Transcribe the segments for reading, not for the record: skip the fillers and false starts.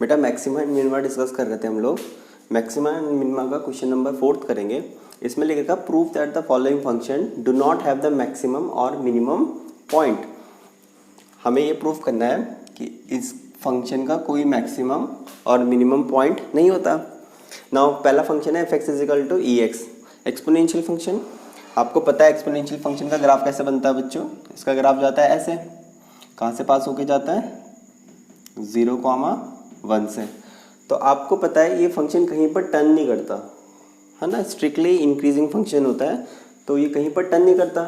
बेटा maxima and minima discuss कर रहे थे हम लोग। मैक्सिमा एंड मिनिमा का क्वेश्चन नंबर 4 करेंगे। इसमें लिखेगा prove that the following function do not have the maximum और मिनिमम पॉइंट। हमें ये प्रूव करना है कि इस फंक्शन का कोई मैक्सिमम और मिनिमम पॉइंट नहीं होता। नाउ पहला फंक्शन है f x is equal to e x, exponential function. आपको पता है एक्सपोनेंशियल फंक्शन का ग्राफ कैसे बनता है बच्चों। इसका ग्राफ जाता है ऐसे, कहाँ से पास होके जाता है 0,1 से। तो आपको पता है ये फंक्शन कहीं पर टर्न नहीं करता है ना, स्ट्रिक्टली इंक्रीजिंग फंक्शन होता है, तो ये कहीं पर टर्न नहीं करता।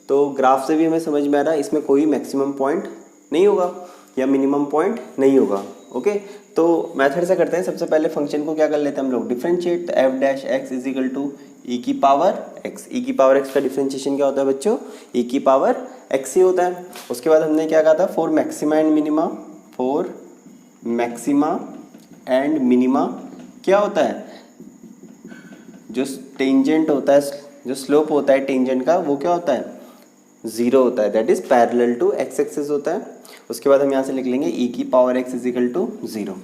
तो ग्राफ से भी हमें समझ में आ रहा है इसमें कोई मैक्सिमम पॉइंट नहीं होगा या मिनिमम पॉइंट नहीं होगा। ओके, तो मेथड से करते हैं। सबसे पहले फंक्शन को क्या कर लेते हैं हम लोग, differentiate. F dash x is equal to E की पावर एक्स। ई की पावर एक्स का डिफरेंशिएशन क्या होता है बच्चों, ई की पावर एक्स ही होता है। उसके बाद हमने क्या कहा था, for maxima and minima. For maxima and minima क्या होता है, जो टेंजेंट होता है, जो स्लोप होता है टेंजेंट का, वो क्या होता है, 0 होता है। That is parallel to x axis होता है। उसके बाद हम यहाँ से लिख लेंगे ई की power x is equal to 0।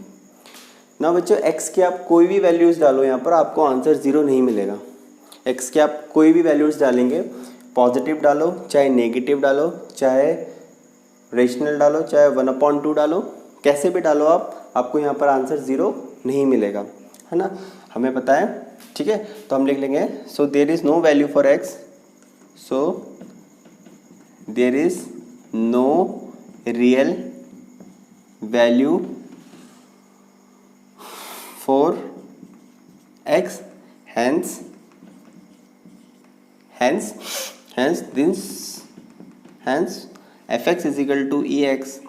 ना बच्चों एक्स की आप कोई भी वैल्यूज़ डालो यहाँ पर, आपको आंसर 0 नहीं मिलेगा। एक्स के आप कोई भी वैल्यूज़ डालेंगे, पॉजिटिव डालो चाहे नेगेटिव डालो, चाहे रेशनल डालो, चाहे 1/2 डालो, कैसे भी डालो आपको यहाँ पर आंसर 0 नहीं मिलेगा, है ना, हमें पता है। ठीक है, तो हम लिख लेंगे so there is no value for x, so there is no real value for x, hence fx is equal to ex,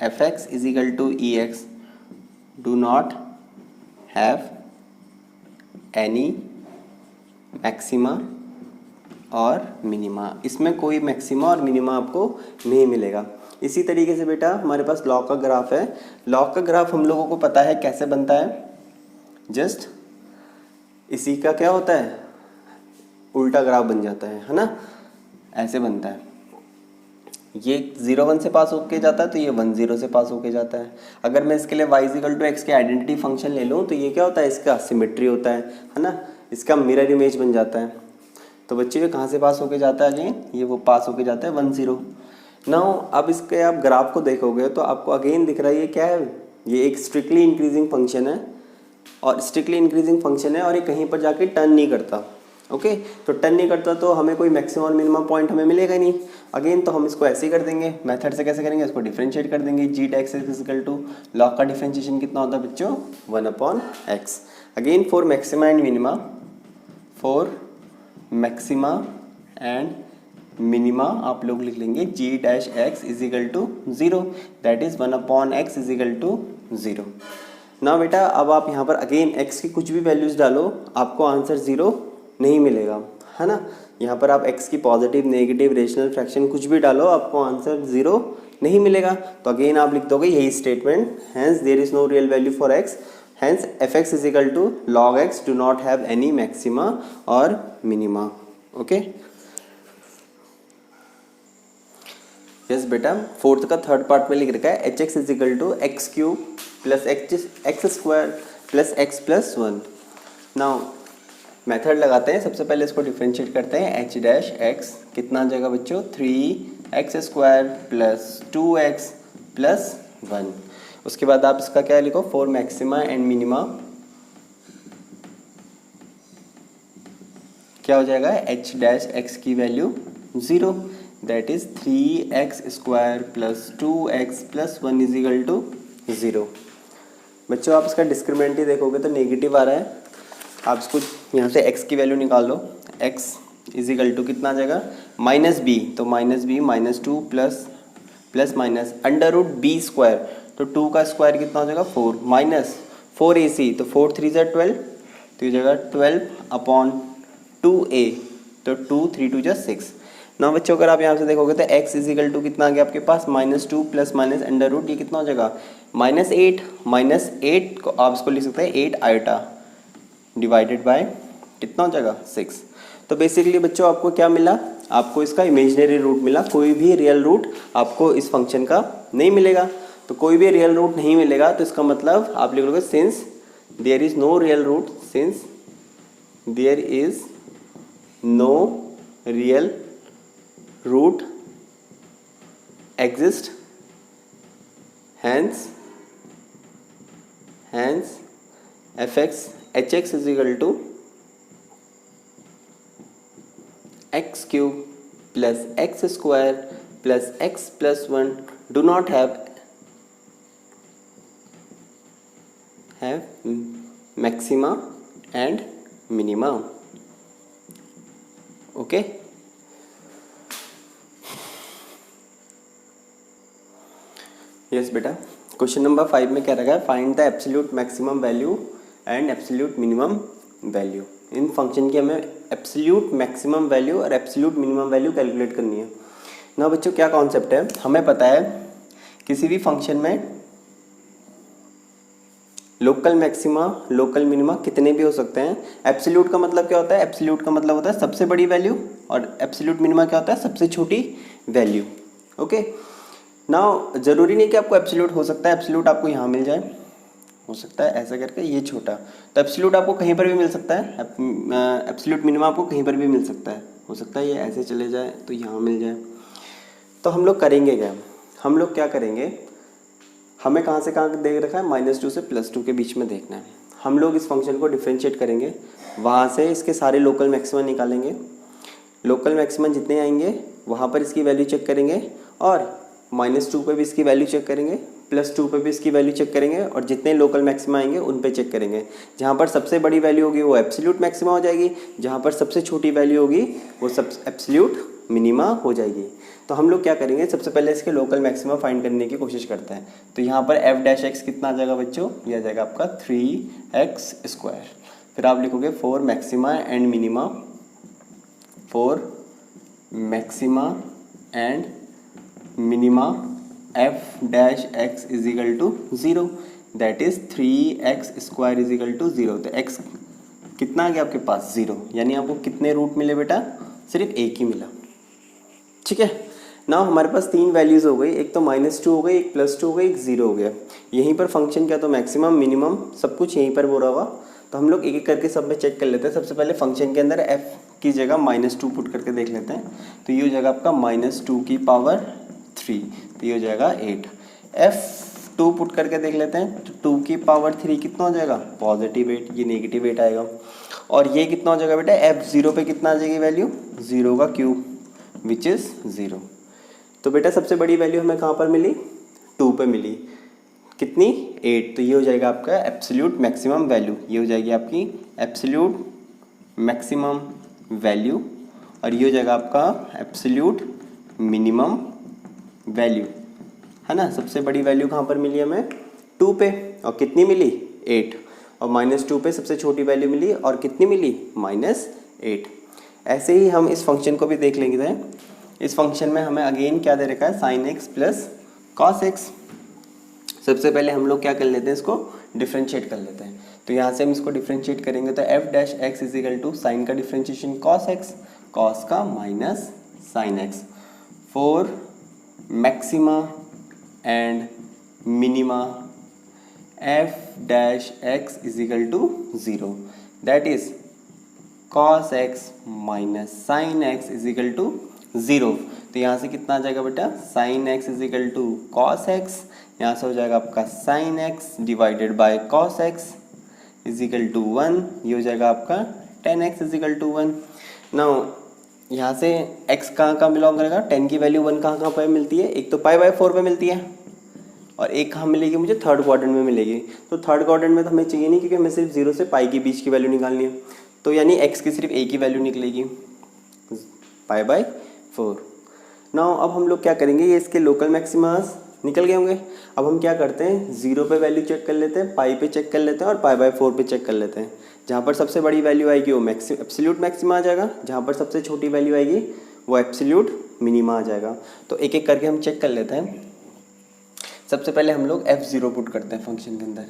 fx is equal to ex do not have any maxima और minima. इसमें कोई maxima और minima आपको नहीं मिलेगा। इसी तरीके से बेटा हमारे पास लॉग का ग्राफ है। लॉग का ग्राफ हम लोगों को पता है कैसे बनता है, जस्ट इसी का क्या होता है, उल्टा ग्राफ बन जाता है ना, ऐसे बनता है। ये 0,1 से पास होके जाता है तो ये 1,0 से पास होके जाता है। अगर मैं इसके लिए y इक्वल टू एक्स के आइडेंटिटी फंक्शन ले लूँ तो ये क्या होता है, इसका सिमेट्री होता है ना, इसका मिरर इमेज बन जाता है। तो बच्चे ये कहाँ से पास होके जाता है अगेन, ये वो पास होके जाता है 1,0। नाउ अब इसके आप ग्राफ को देखोगे तो आपको अगेन दिख रहा है ये क्या है, ये एक स्ट्रिक्टली इंक्रीजिंग फंक्शन है, और स्ट्रिक्टली इंक्रीजिंग फंक्शन है और ये कहीं पर जाके टर्न नहीं करता। ओके, तो टर्न नहीं करता तो हमें कोई मैक्सिमम और मिनिमम पॉइंट हमें मिलेगा ही नहीं। अगेन तो हम इसको ऐसे ही कर देंगे, मेथड से कैसे करेंगे, इसको डिफरेंशिएट कर देंगे। G X is equal to log का डिफरेंशिएशन कितना होता है बच्चों, 1/x। Again for maxima and minima, for maxima and minima आप लोग लिख लेंगे G dash x is equal to 0, that is 1/x is equal to 0। ना बेटा अब आप यहाँ पर अगेन x की कुछ भी वैल्यूज़ डालो, आपको आंसर 0 नहीं मिलेगा, है ना। यहाँ पर आप x की पॉजिटिव, नेगेटिव, रेशनल फ्रैक्शन कुछ भी डालो, आपको आंसर 0 नहीं मिलेगा। तो अगेन आप लिख दोगे यही statement, hence there is no real value for x, hence fx is equal to log x do not have any maxima और मिनिमा। ओके, यस बेटा फोर्थ का थर्ड पार्ट में लिख रखा है h x is equal to x cube plus x square plus x plus 1। Now method लगाते हैं। सबसे पहले इसको डिफरेंशिएट करते हैं। एच डैश एक्स कितना आ जाएगा बच्चों, 3x स्क्वायर प्लस 2x प्लस 1। उसके बाद आप इसका क्या लिखो, फॉर मैक्सिमा एंड मिनिमा क्या हो जाएगा, एच डैश एक्स की value 0, that is 3x square plus 2x प्लस 1 इज इक्वल टू 0। बच्चों आप इसका डिस्क्रिमिनेंट ही देखोगे तो नेगेटिव आ रहा है। आप इसको यहाँ से x की वैल्यू निकाल लो, x इज इक्वल टू कितना आ जाएगा, -b, तो -b -2 plus minus under root b square, तो 2 का स्क्वायर कितना हो जाएगा 4, माइनस 4ac, तो 4 3 ज़ा 12, तो ये जगह 12/2a, तो 2 3 2 ज़ा 6। ना बच्चों अगर आप यहाँ से देखोगे तो x इज इक्वल टू कितना आ गया आपके पास, -2 प्लस माइनस अंडर रूट, ये कितना हो जाएगा -8 को आप इसको लिख सकते हैं 8 आयोटा डिवाइडेड बाय कितना हो जाएगा 6। तो बेसिकली बच्चों आपको क्या मिला, आपको इसका इमेजिनरी रूट मिला, कोई भी रियल रूट आपको इस फंक्शन का नहीं मिलेगा। तो कोई भी रियल रूट नहीं मिलेगा, तो इसका मतलब आप लिखोगे since there is no real root, since there is no real root exist, hence fx hx is equal to x cube plus x square plus x plus 1 do not have maxima and minima. Okay. Yes बेटा, question number 5 में क्या रखा है, find the absolute maximum value and absolute minimum value. In function की हमें absolute maximum value और absolute minimum value calculate करनी है ना। बच्चों क्या कॉन्सेप्ट है, हमें पता है किसी भी फंक्शन में लोकल मैक्सिमा लोकल मिनिमा कितने भी हो सकते हैं। एब्सोल्यूट का मतलब क्या होता है, एब्सोल्यूट का मतलब होता है सबसे बड़ी वैल्यू, और एब्सोल्यूट मिनिमा क्या होता है, सबसे छोटी वैल्यू। ओके नाउ जरूरी नहीं कि आपको एब्सोल्यूट हो सकता है, एब्सोल्यूट आपको यहाँ मिल जाए, हो सकता है ऐसा करके ये छोटा, तो एब्सोल्यूट आपको कहीं पर भी मिल सकता है, एब्सोल्यूट मिनिमा आपको कहीं पर भी मिल सकता है, हो सकता है ये ऐसे चले जाए तो यहाँ मिल जाए। तो हम लोग करेंगे क्या, हम लोग क्या करेंगे, हमें कहाँ से कहाँ देख रखा है, -2 से +2 के बीच में देखना है। हम लोग इस फंक्शन को डिफ्रेंशिएट करेंगे, वहाँ से इसके सारे लोकल मैक्सिमा निकालेंगे, लोकल मैक्सिमा जितने आएंगे वहाँ पर इसकी वैल्यू चेक करेंगे, और -2 पे भी इसकी वैल्यू चेक करेंगे, +2 पे भी इसकी वैल्यू चेक करेंगे, और जितने लोकल मैक्सिमा आएंगे उन पे चेक करेंगे। जहाँ पर सबसे बड़ी वैल्यू होगी वो एब्सोल्यूट मैक्सिमा हो जाएगी, जहाँ पर सबसे छोटी वैल्यू होगी वो सब एब्सोल्यूट मिनिमा हो जाएगी। तो हम लोग क्या करेंगे, सबसे पहले इसके लोकल मैक्सिमा फाइंड करने की कोशिश करते हैं। तो यहाँ पर f' कितना आ जाएगा बच्चों, यह आ जाएगा आपका 3x²। फिर आप लिखोगे 4 maxima and minima, 4 maxima and minima f' is equal to 0, that is 3x² is equal to 0। तो x कितना आ गया आपके पास, 0, यानी आपको कितने रूट मिले बेटा, सिर्फ एक ही मिला। ठीक है ना, हमारे पास 3 वैल्यूज़ हो गई, एक तो -2 हो गई, एक +2 हो गई, एक 0 हो गया। यहीं पर फंक्शन क्या, तो मैक्सिमम मिनिमम सब कुछ यहीं पर बोला हुआ। तो हम लोग एक एक करके सब में चेक कर लेते हैं। सबसे पहले फंक्शन के अंदर f की जगह -2 पुट करके देख लेते हैं। तो ये हो जाएगा आपका -2 की पावर 3, तो ये हो जाएगा 8। f2 पुट करके देख लेते हैं, तो 2 की पावर 3 कितना हो जाएगा, +8, ये -8 आएगा। और ये कितना हो जाएगा बेटा, f0 पे कितना आ जाएगी वैल्यू, 0 का क्यूब विच इज़ 0। तो बेटा सबसे बड़ी वैल्यू हमें कहाँ पर मिली, 2 पे मिली, कितनी, 8। तो ये हो जाएगा आपका एब्सोल्यूट मैक्सिमम वैल्यू, ये हो जाएगी आपकी एब्सोल्यूट मैक्सिमम वैल्यू, और ये हो जाएगा आपका एब्सोल्यूट मिनिमम वैल्यू, है ना। सबसे बड़ी वैल्यू कहाँ पर मिली हमें, 2 पे, और कितनी मिली, 8, और -2 पे सबसे छोटी वैल्यू मिली, और कितनी मिली, -8। ऐसे ही हम इस फंक्शन को भी देख लेंगे। इस फंक्शन में हमें अगेन क्या दे रखा है, sin x plus cos x। सबसे पहले हम लोग क्या कर लेते हैं, इसको डिफ्रेंशिएट कर लेते हैं। तो यहाँ से हम इसको डिफ्रेंशिएट करेंगे, तो f' is equal to sine का डिफ्रेंशिएशन cos x, cos का minus sin x, 4 maxima and minima f' is equal to 0, that is cos x minus sin x is equal to 0। तो यहाँ से कितना आ जाएगा बेटा, sin x is equal to cos x, यहाँ से हो जाएगा आपका sin x divided by cos x is equal to 1, ये हो जाएगा आपका tan x is equal to 1। Now यहाँ से x कहाँ बिलोंग करेगा, 10 की वैल्यू 1 कहाँ पे मिलती है, एक तो π/4 पे मिलती है, और एक कहाँ मिलेगी मुझे, थर्ड क्वाड्रेंट में मिलेगी। तो थर्ड क्वाड्रेंट में तो हमें चाहिए नहीं, क्योंकि हमें सिर्फ 0 से पाई के बीच की वैल्यू निकालनी है। तो यानी x की सिर्फ एक ही वैल्यू निकलेगी, π/4। नाउ अब हम लोग क्या करेंगे, ये इसके लोकल मैक्सिमास निकल गए होंगे। अब हम क्या करते हैं, 0 पे वैल्यू चेक कर लेते हैं, पाई पे चेक कर लेते हैं, और π/4 पे चेक कर लेते हैं। जहाँ पर सबसे बड़ी वैल्यू आएगी वो एब्सोल्यूट मैक्सिमा आ जाएगा, जहाँ पर सबसे छोटी वैल्यू आएगी वो एब्सोल्यूट मिनिमा आ जाएगा। तो एक एक करके हम चेक कर लेते हैं। सबसे पहले हम लोग f0 पुट करते हैं फंक्शन के अंदर।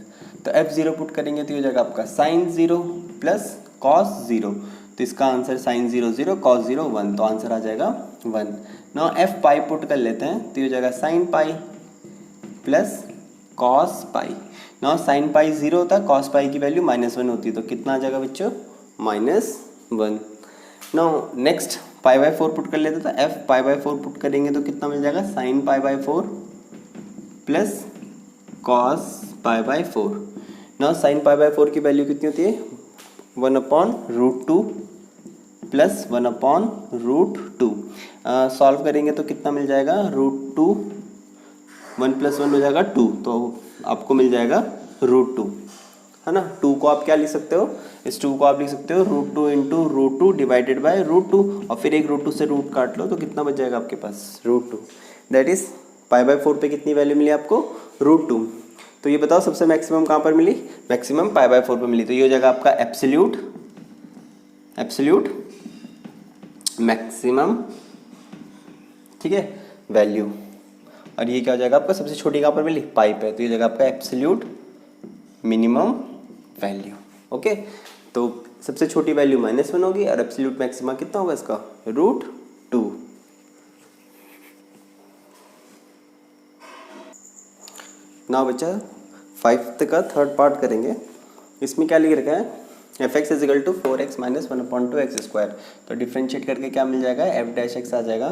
तो f0 पुट करेंगे तो ये हो जाएगा आपका sin 0 प्लस cos 0। तो इसका आंसर sin 0 0, cos 0 1, तो आंसर आ जाएगा 1। नाउ f पाई पुट कर लेते हैं, तो ये हो जाएगा sin pi plus cos pi. Now sine pi 0 होता है, कॉस पाई की वैल्यू -1 होती है, तो कितना आ जाएगा बच्चों, -1। नाउ नेक्स्ट π/4 पुट कर लेते, तो f π/4 पुट करेंगे तो कितना मिल जाएगा, sine π/4 plus cos π/4। Now sine π/4 की वैल्यू कितनी होती है, 1/√2 प्लस 1/√2। सॉल्व करेंगे तो कितना मिल जाएगा, √2, 1 + 1 हो जाएगा 2, तो आपको मिल जाएगा √2, है ना। 2 को आप क्या लिख सकते हो, इस 2 को आप लिख सकते हो √2 × √2 डिवाइडेड बाय √2, और फिर एक √2 से रूट काट लो तो कितना बच जाएगा आपके पास, √2। दैट इज π/4 पे कितनी वैल्यू मिली आपको, √2। तो ये बताओ सबसे मैक्सिमम कहाँ पर मिली, मैक्सिमम π/4 पे मिली, तो ये हो जाएगा आपका एब्सोल्यूट मैक्सिमम, ठीक है, वैल्यू। और ये क्या हो जाएगा आपका, सबसे छोटी कहाँ पर मिली, पाई पे, तो ये जाएगा आपका एब्सोल्यूट मिनिमम वैल्यू। ओके, तो सबसे छोटी वैल्यू -1 होगी और एब्सोल्यूट मैक्सिमा कितना होगा इसका, √2। ना बच्चा 5th का थर्ड पार्ट करेंगे। इसमें क्या लिख रखा है, f(x = 4x - 1/2x²। तो डिफ्रेंशिएट करके क्या मिल जाएगा, f' आ जाएगा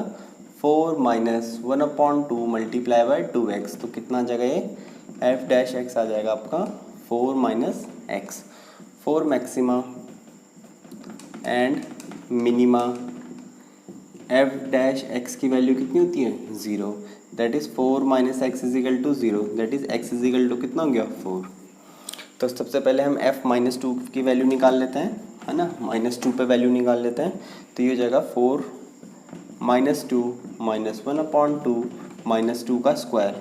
4 - 1/2 × 2x। तो कितना आ जाएगा ये, f' आ जाएगा आपका 4 - x। 4 maxima and minima, f' की वैल्यू कितनी होती है, 0। That is 4 - x = 0, that is x = कितना हो गया, 4। तो सबसे पहले हम f-2 की वैल्यू निकाल लेते हैं, है ना, -2 पे वैल्यू निकाल लेते हैं। तो ये हो जाएगा 4 - 2 - 1/2 -2 का स्क्वायर,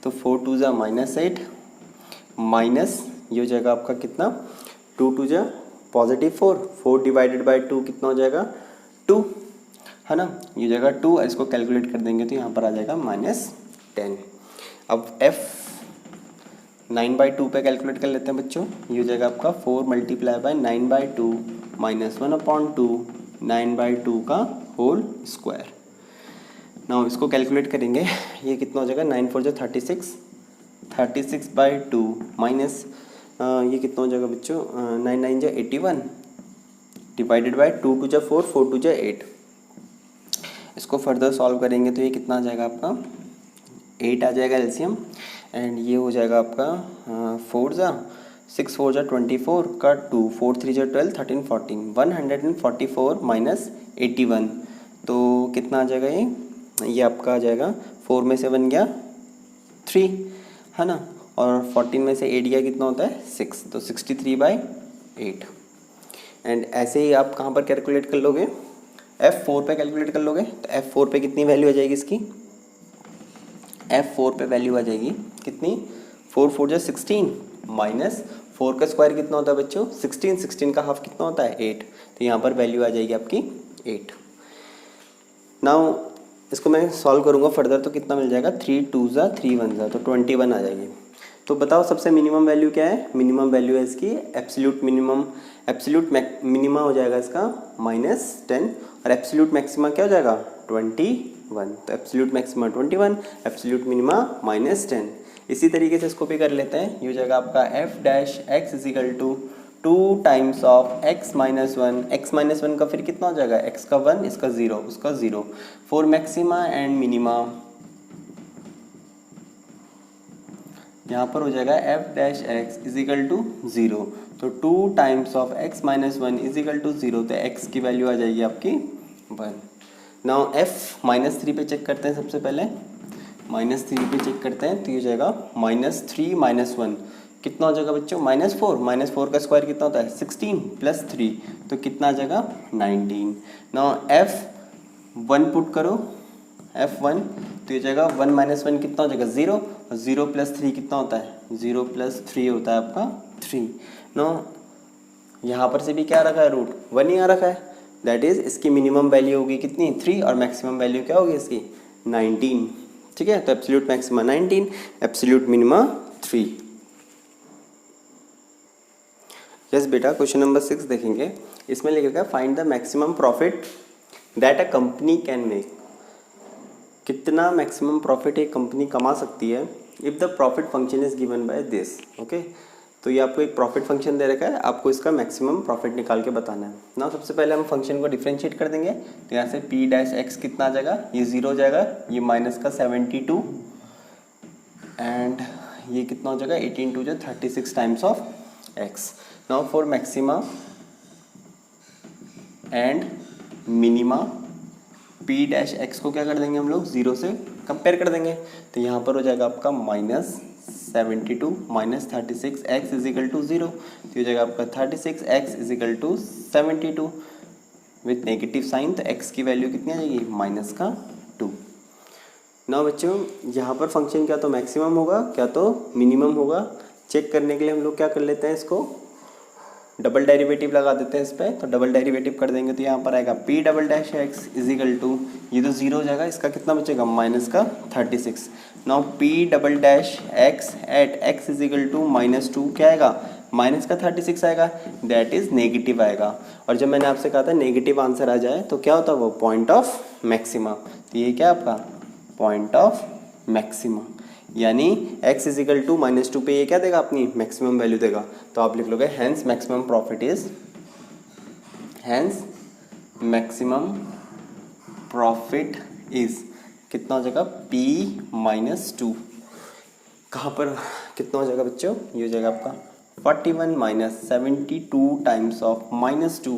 तो 4 × 2 = -8, माइनस ये हो जाएगा आपका कितना, 2 × 2 = +4, 4 डिवाइडेड बाय 2 कितना हो जाएगा, 2, है ना। ये हो जाएगा 2, और इसको कैलकुलेट कर देंगे तो यहाँ पर आ जाएगा -10। अब f 9/2 पे कैलकुलेट कर लेते हैं बच्चों। ये हो जाएगा आपका 4 × 9/2 - 1/2 9/2 का होल स्क्वायर। नाउ इसको कैलकुलेट करेंगे, ये कितना हो जाएगा, 9 × 4 = 36, 36/2 माइनस ये कितना हो जाएगा बच्चों, 9 × 9 = 81 डिवाइडेड बाय 2 × 2 = 4, 4 × 2 = 8। इसको फर्दर सॉल्व करेंगे तो ये कितना आ जाएगा आपका, 8 आ जाएगा एलसीएम, एंड ये हो जाएगा आपका 6 × 4 = 24 का 2, 4 × 3 = 12, 13 14 144 माइनस 81, तो कितना आ जाएगा ये आपका आ जाएगा 4 में से 1 गया 3, है ना, और 14 में से 8 गया कितना होता है 6, तो 63/8। एंड ऐसे ही आप कहाँ पर कैलकुलेट कर लोगे, F4 पे कैलकुलेट कर लोगे, तो F4 पे कितनी वैल्यू आ जाएगी इसकी, F4 पे वैल्यू आ जाएगी कितनी, 4 × 4 = 16 माइनस 4 का स्क्वायर कितना होता है बच्चों, 16, 16 का हाफ कितना होता है 8, तो यहाँ पर वैल्यू आ जाएगी आपकी 8। नाउ इसको मैं सॉल्व करूँगा फर्दर तो कितना मिल जाएगा, 3 × 2 = 3 × 1 = तो 21 आ जाएगी। तो बताओ सबसे मिनिमम वैल्यू क्या है, मिनिमम वैल्यू है इसकी एब्सोल्यूट मिनिमम, एब्सोल्यूट मिनिमा हो जाएगा इसका -10, और एब्सोल्यूट मैक्सिमा क्या हो जाएगा 21, तो एब्सोल्यूट मैक्सिमा 21, एब्सोल्यूट मिनिमा -10। इसी तरीके से इसको भी कर लेते हैं, ये हो जाएगा आपका f' = 2 times of x - 1, x - 1 का फिर कितना हो जाएगा, x का 1, इसका 0, उसका 0, 4 मैक्सिमा एंड मिनिमा, यहाँ पर हो जाएगा f' = 0, तो 2 टाइम्स ऑफ x - 1 = 0, तो x की वैल्यू आ जाएगी आपकी 1। नाउ f -3 पे चेक करते हैं, सबसे पहले -3 पे चेक करते हैं, तो ये हो जाएगा -3 - 1 कितना हो जाएगा बच्चों, -4, -4 का स्क्वायर कितना होता है 16 + 3, तो कितना आ जाएगा 19। नाउ f1 पुट करो, f1, तो ये जाएगा 1 - 1 कितना हो जाएगा 0, और 0 + 3 कितना होता है, 0 + 3 होता है आपका 3। नो यहाँ पर से भी क्या रखा है, रूट 1 ही आ रखा है, दैट इज़ इसकी मिनिमम वैल्यू होगी कितनी 3, और मैक्सिमम वैल्यू क्या होगी इसकी 19, ठीक है। तो absolute maxima 19, absolute minima 3। Yes बेटा, क्वेश्चन नंबर 6 देखेंगे। इसमें लिखा है find the maximum profit that a company can make. कितना मैक्सिमम प्रॉफिट एक कंपनी कमा सकती है if the profit function is given by this, okay. तो ये आपको एक प्रॉफिट फंक्शन दे रखा है, आपको इसका मैक्सिमम प्रॉफिट निकाल के बताना है ना। सबसे पहले हम फंक्शन को डिफ्रेंशिएट कर देंगे, तो यहाँ से पी डैश एक्स कितना आ जाएगा, ये 0 हो जाएगा, ये माइनस का 72 एंड ये कितना हो जाएगा 18 टू जो 36 times of x. Now for maxima and minima P dash x को क्या कर देंगे हम लोग 0 से कंपेयर कर देंगे, तो यहाँ पर हो जाएगा आपका -72 माइनस 36 एक्स इजिकल टू 0, तो हो जाएगा आपका 36 x is equal to 72 with negative sign, तो एक्स की वैल्यू कितनी आ जाएगी -2। ना बच्चों यहाँ पर फंक्शन क्या तो मैक्सिमम होगा क्या तो मिनिमम होगा, चेक करने के लिए हम लोग क्या कर लेते हैं, इसको डबल डेरिवेटिव लगा देते हैं इस पर। तो डबल डेरिवेटिव कर देंगे तो यहाँ पर आएगा P double dash x is equal to, ये तो 0 हो जाएगा, इसका कितना बचेगा माइनस का 36। Now P double dash x at x is equal to -2 क्या आएगा माइनस का 36 आएगा, दैट इज़ नेगेटिव आएगा। और जब मैंने आपसे कहा था नेगेटिव आंसर आ जाए तो क्या होता है वो पॉइंट ऑफ मैक्सिमा, तो ये क्या आपका पॉइंट ऑफ मैक्सिमा, यानी x इजिकल टू -2 पे ये क्या देगा अपनी मैक्सिमम वैल्यू देगा। तो आप लिख लोगे hence maximum profit is, hence maximum profit is कितना हो जाएगा p-2, कहाँ पर कितना हो जाएगा बच्चों, ये हो जाएगा आपका 41 minus 72 times of -2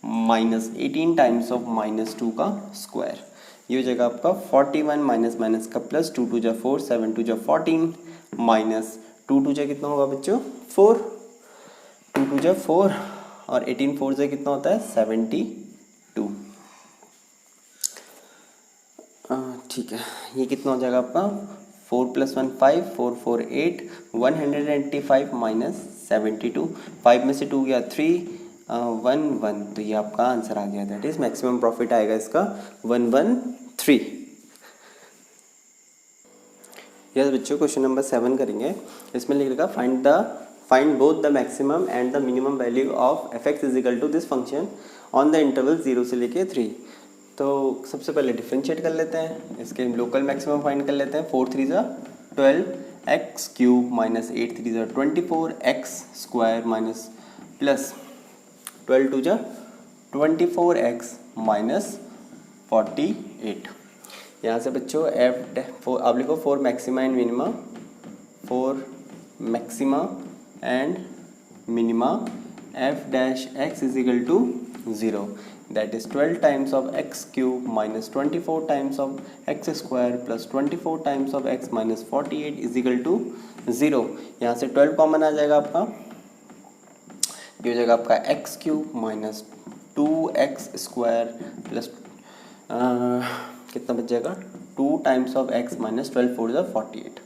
minus 18 times of -2 का स्क्वायर, ये हो जाएगा आपका 41 माइनस माइनस का प्लस 2 2 जा 4 7 2 जा 14 माइनस 2 2 जा कितना होगा बच्चों 4 2 2 जा 4 और 18 4 से कितना होता है 72। ठीक है, ये कितना हो जाएगा आपका 4 + 1 5 4 4 8 185 माइनस 72, 5 में से 2 गया 3 1 1, तो ये आपका आंसर आ गया, दैट इज मैक्सिमम प्रॉफिट आएगा इसका 113। यस बच्चों, क्वेश्चन नंबर 7 करेंगे। इसमें लिखेगा find both the maximum and the minimum value of f(x) is equal to this function on the interval 0 से लेके 3। तो सबसे पहले डिफ्रेंशिएट कर लेते हैं, इसके लोकल मैक्सिमम फाइंड कर लेते हैं। 4 3 ज़ा 12 x क्यूब माइनस 8 3 ज़ा 24 x स्क्वायर माइनस प्लस 12 2 ज़ा 24 x माइनस 48। यहाँ से बच्चों आप लिखो 4 maxima and minima, 4 maxima and minima f dash x is equal to 0, that is 12 times of x cube minus 24 times of x square plus 24 times of x minus 48 is equal to 0। यहाँ से 12 common आ जाएगा आपका, ये हो जाएगा आपका x cube minus 2x square plus कितना बच जाएगा 2 टाइम्स ऑफ x माइनस 12 4 ज़ा 48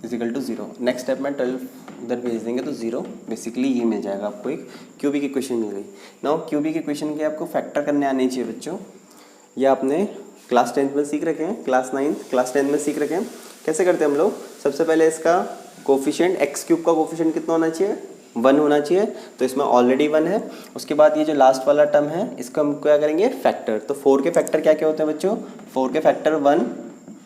is equal to 0। Next step में 12 उधर भेज देंगे तो 0, बेसिकली ये मिल जाएगा आपको, एक क्यूबी की इक्वेशन मिल गई। नाउ क्यूबी की इक्वेशन के आपको फैक्टर करने आने चाहिए बच्चों, ये आपने क्लास 10th में सीख रखे हैं, क्लास 9th क्लास 10th में सीख रखे हैं। कैसे करते हैं हम लोग, सबसे पहले इसका कोफिशिएंट x क्यूब का कोफिशिएंट कितना होना चाहिए 1 होना चाहिए, तो इसमें ऑलरेडी 1 है। उसके बाद ये जो लास्ट वाला टर्म है इसका हम क्या करेंगे फैक्टर, तो 4 के फैक्टर क्या क्या होते हैं बच्चों, 4 के फैक्टर 1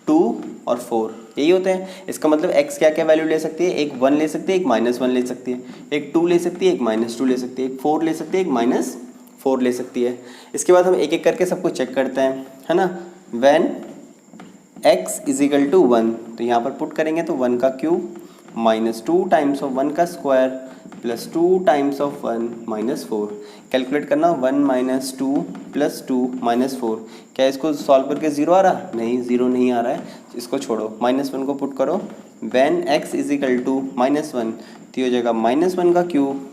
2 और 4 यही होते हैं। इसका मतलब x क्या क्या वैल्यू ले सकती है, एक 1 ले सकती है, एक -1 ले सकती है, एक 2 ले सकती है, एक -2 ले सकती है, एक 4 ले सकती है, एक -4 ले सकती है। इसके बाद हम एक एक करके सब कुछ चेक करते हैं, है ना। व्हेन x इजिकल टू 1, तो यहाँ पर पुट करेंगे तो 1 का क्यूब -2 टाइम्स ऑफ 1 का square plus 2 times of 1 -4। Calculate करना 1 - 2 + 2 -4, क्या इसको सॉल्व करके 0 आ रहा, नहीं 0 नहीं आ रहा है, इसको छोड़ो, -1 को पुट करो। व्हेन x इजिकल टू -1, तो ये हो जाएगा -1 का क्यूब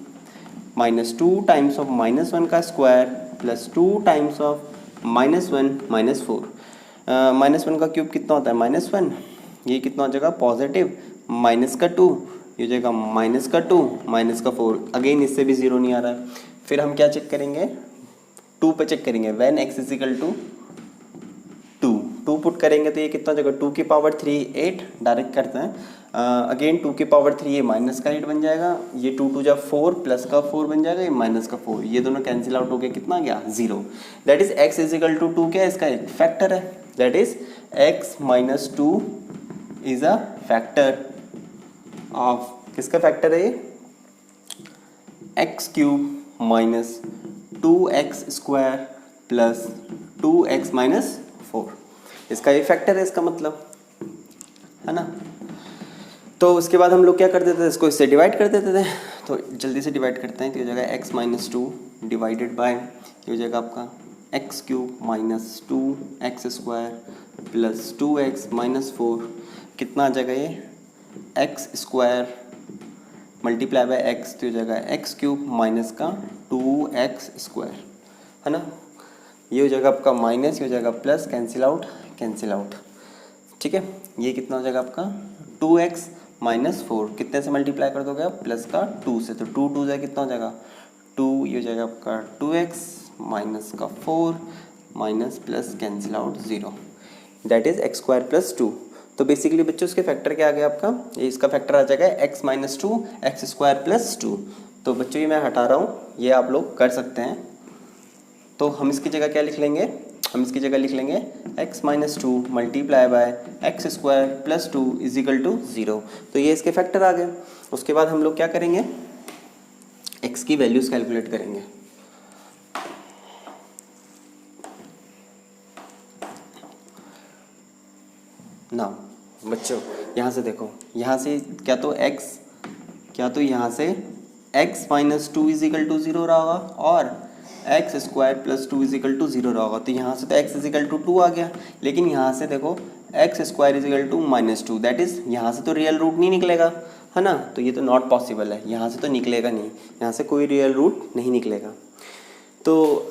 -2 टाइम्स ऑफ -1 का स्क्वायर प्लस 2 टाइम्स ऑफ -1 -4। -1 का क्यूब कितना होता है -1, ये कितना हो जाएगा पॉजिटिव -2, ये हो जाएगा -2 -4, अगेन इससे भी 0 नहीं आ रहा है। फिर हम क्या चेक करेंगे 2 पे चेक करेंगे, when x is equal to 2 put करेंगे तो ये कितना हो जाएगा 2 की पावर 3 8, डायरेक्ट करते हैं अगेन 2 की पावर 3 ये माइनस का 8 बन जाएगा, ये 2 2 जा 4 प्लस का 4 बन जाएगा, ये माइनस का 4, ये दोनों कैंसिल आउट हो गया, कितना गया 0। That is x is equal to 2 क्या है इसका एक फैक्टर है, that is x - 2 is a factor of, किसका फैक्टर है ये, x cube minus 2x² plus 2x minus 4, इसका ये फैक्टर है, इसका मतलब है ना। तो उसके बाद हम लोग क्या कर देते थे, इसको इससे डिवाइड कर देते थे। तो जल्दी से डिवाइड करते हैं, तो ये हो जाएगा x माइनस 2 डिवाइडेड बाय, ये हो जाएगा आपका x cube minus 2x² plus 2x minus 4, कितना आ जाएगा ये, x² मल्टीप्लाई बाय x, तो हो जाएगा एक्स क्यूब माइनस का 2x², है ना। ये हो जाएगा आपका माइनस, ये हो जाएगा प्लस, कैंसिल आउट, ठीक है। ये कितना हो जाएगा आपका 2x माइनस 4, कितने से मल्टीप्लाई कर दोगे आप, प्लस का 2 से, तो 2 जाए कितना हो जाएगा 2, ये हो जाएगा आपका 2x माइनस का 4 minus plus cancel out 0, that is x² plus 2। तो बेसिकली बच्चों इसके फैक्टर क्या आ गया आपका, ये इसका फैक्टर आ जाएगा x माइनस 2 x² प्लस 2। तो बच्चों ये मैं हटा रहा हूँ, ये आप लोग कर सकते हैं। तो हम इसकी जगह क्या लिख लेंगे, हम इसकी जगह लिख लेंगे x minus 2 multiply by x² plus 2 is equal to 0। तो ये इसके फैक्टर आ गए। उसके बाद हम लोग क्या करेंगे, x की वैल्यूज़ कैलकुलेट करेंगे। ना बच्चों यहाँ से देखो, यहाँ से क्या तो यहाँ से x minus 2 is equal to 0 रहा होगा और x² plus 2 is equal to 0 रहा होगा। तो यहाँ से तो x इज इक्वल टू 2 आ गया, लेकिन यहाँ से देखो x² is equal to minus 2, that is यहाँ से तो रियल रूट नहीं निकलेगा, है ना। तो ये तो नॉट पॉसिबल है, यहाँ से तो निकलेगा नहीं, यहाँ से कोई रियल रूट नहीं निकलेगा। तो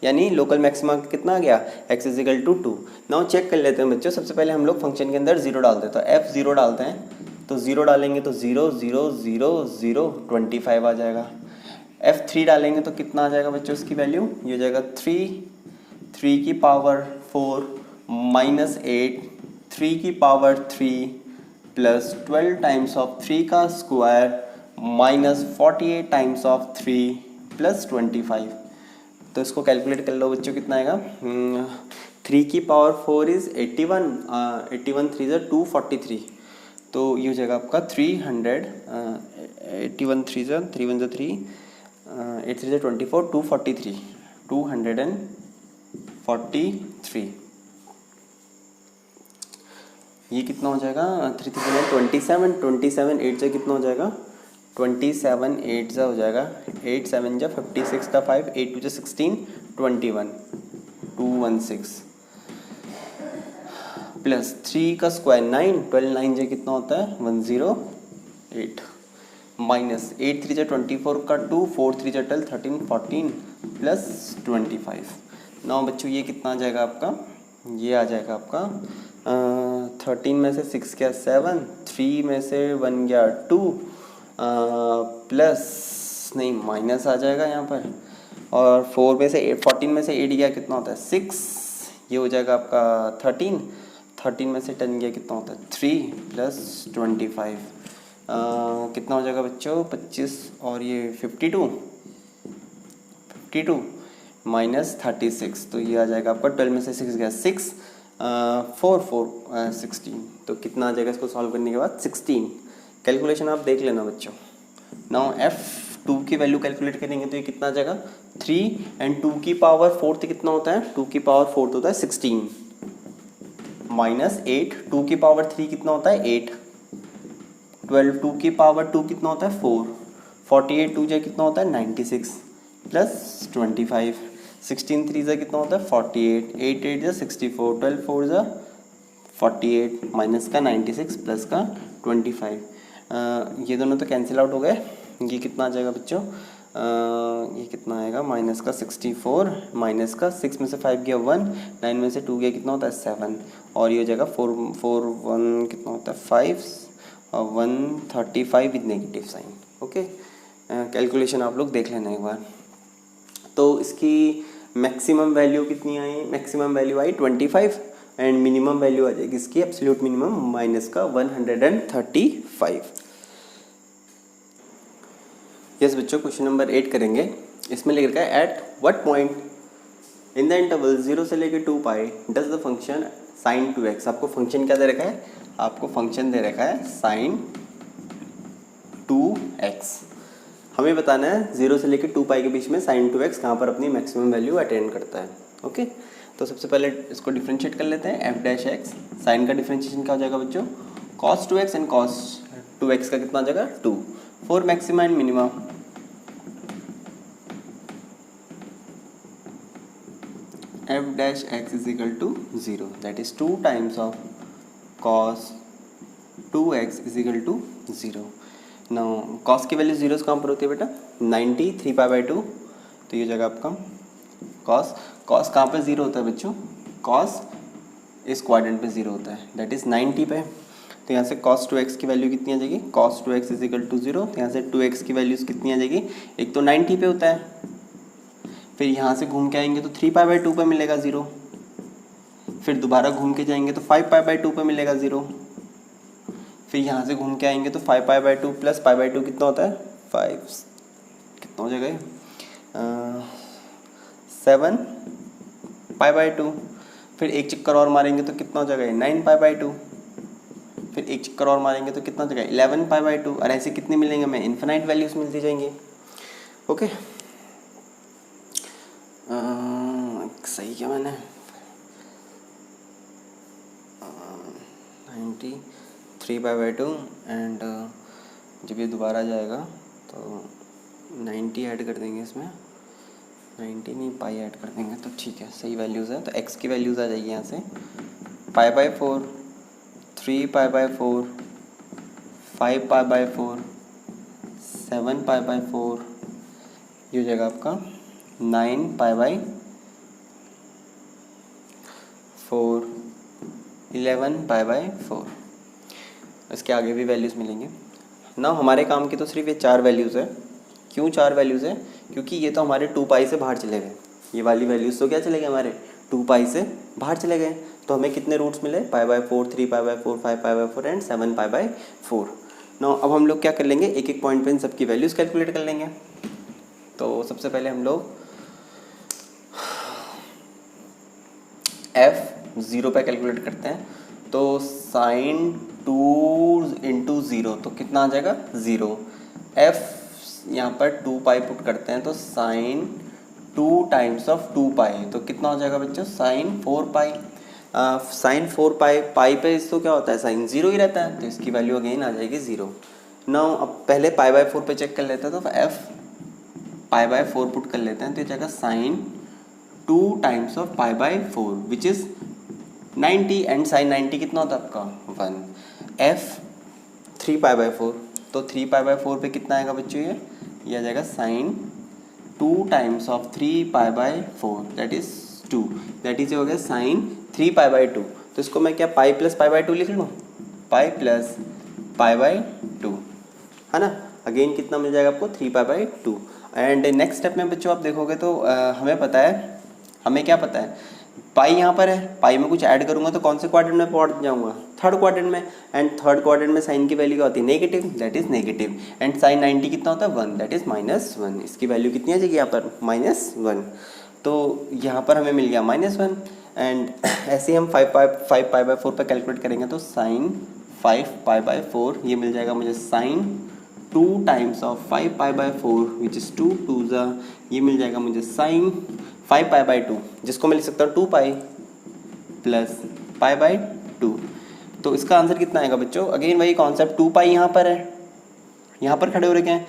यानी लोकल मैक्सिमा कितना आ गया, x is equal to 2। Now check कर लेते हैं बच्चों, सबसे पहले हम लोग फंक्शन के अंदर 0 डालते हैं, तो f0 डालते हैं, तो 0 डालेंगे तो 0 0 0 0 25 आ जाएगा। f3 डालेंगे तो कितना आ जाएगा बच्चों इसकी वैल्यू, ये हो जाएगा 3 की पावर 4 माइनस 8 3 की पावर 3 प्लस 12 टाइम्स ऑफ 3 का square minus 48 times of 3 plus 25। तो इसको कैलकुलेट कर लो बच्चों, कितना आएगा, 3 की पावर 4 इज़ 81, 81 3 ज़ा 243, तो ये हो जाएगा आपका 300, 81 3 ज़ा 3 1 ज़ा 3, 8 3 ज़ा 24, 243, 243। ये कितना हो जाएगा, 3 3 27, 27 8 से कितना हो जाएगा, 27 8 जा हो जाएगा, 8 7 जा 56 का 5, 8 2 जा 16, 21 216 प्लस 3 का स्क्वायर 9, 12 9 जा कितना होता है 108 माइनस 8 3 जा 24 का 2, 4 3 जा 12 13 14 प्लस 25। नाउ बच्चों ये कितना आ जाएगा आपका, ये आ जाएगा आपका 13 में से 6 गया 7, 3 में से 1 गया 2, प्लस नहीं माइनस आ जाएगा यहाँ पर, और 4 में से 14 में से 8 गया कितना होता है 6, ये हो जाएगा आपका 13 में से 10 गया कितना होता है 3 प्लस 25, कितना हो जाएगा बच्चों 25, और ये 52 माइनस 36, तो ये आ जाएगा आपका 12 में से 6 गया 6, 4 4 16, तो कितना आ जाएगा इसको सॉल्व करने के बाद 16। कैलकुलेशन आप देख लेना बच्चों। नाउ f2 की वैल्यू कैलकुलेट करेंगे तो ये कितना आ जाएगा 3 एंड 2 की पावर 4 कितना होता है, 2 की पावर 4 होता है 16 माइनस 8, 2 की पावर 3 कितना होता है 8, 12 2 की पावर 2 कितना होता है 4, 48 2 जा कितना होता है 96 प्लस 25, 16 3 जा कितना होता है 48, 8 8 जा 64, 12 4 जा 48 माइनस का 96 प्लस का 25, ये दोनों तो कैंसिल आउट हो गए। ये कितना आ जाएगा बच्चों, ये कितना आएगा माइनस का 64 माइनस का 6 में से 5 गया 1, 9 में से 2 गया कितना होता है 7, और ये हो जाएगा 4 1 कितना होता है 5 और 135 with negative sign. Okay, calculation आप लोग देख लेना एक बार। तो इसकी मैक्सिमम वैल्यू कितनी आई, मैक्सिमम वैल्यू आई 25 एंड मिनिमम वैल्यू आ जाएगी इसकी एब्सोल्यूट मिनिमम माइनस का 135। यस बच्चों, क्वेश्चन नंबर 8 करेंगे। इसमें लिख रखा है at what point in the interval 0 से लेकर 2 pi does the function sin 2x। आपको फंक्शन क्या दे रखा है, आपको फंक्शन दे रखा है sin 2x। हमें बताना है 0 से लेकर 2 पाई के बीच में sin 2x कहाँ पर अपनी मैक्सिमम वैल्यू अटेंड करता है। ओके, तो सबसे पहले इसको डिफ्रेंशिएट कर लेते हैं। f डैश एक्स, साइन का डिफ्रेंशिएशन क्या हो जाएगा बच्चों, cos 2x and cos 2x का कितना हो जाएगा 2, for maxima and minima. f dash x is equal to 0, that is 2 times of cos 2x is equal to 0। Now cos की वैल्यू 0 कहाँ पर होती है बेटा, 90, 3π/2, तो ये जगह आपका cos कहाँ पे 0 होता है बच्चों, cos इस क्वाड्रेंट पे 0 होता है, दैट इज़ 90 पे। तो यहाँ से cos 2x की वैल्यू कितनी आ जाएगी, cos 2x is equal to 0। तो यहाँ से 2x की वैल्यूज़ कितनी आ जाएगी, एक तो 90 पे होता है, फिर यहाँ से घूम के आएंगे तो 3π/2 पे मिलेगा 0, फिर दोबारा घूम के जाएंगे तो 5π/2 पे मिलेगा 0, फिर यहाँ से घूम के आएंगे तो 5π/2 प्लस π/2 कितना होता है 5, कितना हो जाएगा 7π/2, फिर एक चक्कर और मारेंगे तो कितना हो जाएगा 9π/2, फिर एक चक्कर और मारेंगे तो कितना हो जाएगा 11π/2, और ऐसे कितने मिलेंगे हमें, इन्फिनाइट वैल्यूज मिलती जाएंगी। ओके, सही क्या मैंने 93π/2 एंड जब ये दोबारा जाएगा तो 90 ऐड कर देंगे इसमें, 90 नहीं पाई ऐड कर देंगे तो ठीक है, सही वैल्यूज़ है। तो x की वैल्यूज़ आ जाएगी यहाँ से π/4, 3π/4, 5π/4, 7π/4, ये हो जाएगा आपका 9π/4, 11π/4। इसके आगे भी वैल्यूज़ मिलेंगे ना। हमारे काम की तो सिर्फ ये 4 वैल्यूज़ है। क्यों 4 वैल्यूज़ है, क्योंकि ये तो हमारे 2 पाई से बाहर चले गए, ये वाली वैल्यूज़ तो क्या चले गए हमारे 2 पाई से बाहर चले गए। तो हमें कितने रूट्स मिले, π/4, 3π/4, 5π/4 एंड 7π/4। ना अब हम लोग क्या कर लेंगे, एक एक पॉइंट पे इन सबकी वैल्यूज़ कैलकुलेट कर लेंगे। तो सबसे पहले हम लोग f0 पे कैलकुलेट करते हैं। तो sin 2 × 0 तो कितना आ जाएगा 0। f यहाँ पर 2 पाई पुट करते हैं तो sin 2 टाइम्स ऑफ 2 पाई तो कितना हो जाएगा बच्चों, sin 4 पाई। sin 4 पाई, पाई पे इसको क्या होता है sin 0 ही रहता है, तो इसकी वैल्यू अगेन आ जाएगी 0। नाउ अब पहले π/4 पे चेक कर लेते हैं, तो f π/4 पुट कर लेते हैं तो ये जाएगा sin 2 times of π/4 which is 90 and sin 90 कितना होता है आपका 1। f 3π/4 तो 3π/4 पे कितना आएगा बच्चों, ये आ जाएगा sin 2 times of 3π/4 that is 2, that is हो गया sin 3π/2। तो इसको मैं क्या पाई प्लस π/2 लिख लूँ, पाई प्लस π/2 है ना। अगेन कितना मिल जाएगा आपको 3π/2। एंड नेक्स्ट स्टेप में बच्चों आप देखोगे तो हमें पता है, हमें क्या पता है, पाई यहाँ पर है, पाई में कुछ ऐड करूँगा तो कौन से क्वाड्रेंट में पहुँच जाऊँगा, थर्ड क्वाड्रेंट में। एंड थर्ड क्वाड्रेंट में साइन की वैल्यू क्या होती है negative, that is negative. And sin 90 कितना होता है 1, दैट इज़ -1। इसकी वैल्यू कितनी आ जाएगी यहाँ पर -1। तो यहाँ पर हमें मिल गया -1। एंड ऐसे ही हम 5π/4 पर कैलकुलेट करेंगे तो sin 5π/4 ये मिल जाएगा मुझे sin 2 times of 5π/4 which is 2 2 ये मिल जाएगा मुझे sin 5π/2 जिसको मैं लिख सकता हूँ 2 पाई प्लस π/2। तो इसका आंसर कितना आएगा बच्चों, अगेन वही कॉन्सेप्ट, 2 पाई यहाँ पर है, यहाँ पर खड़े हो रखे हैं,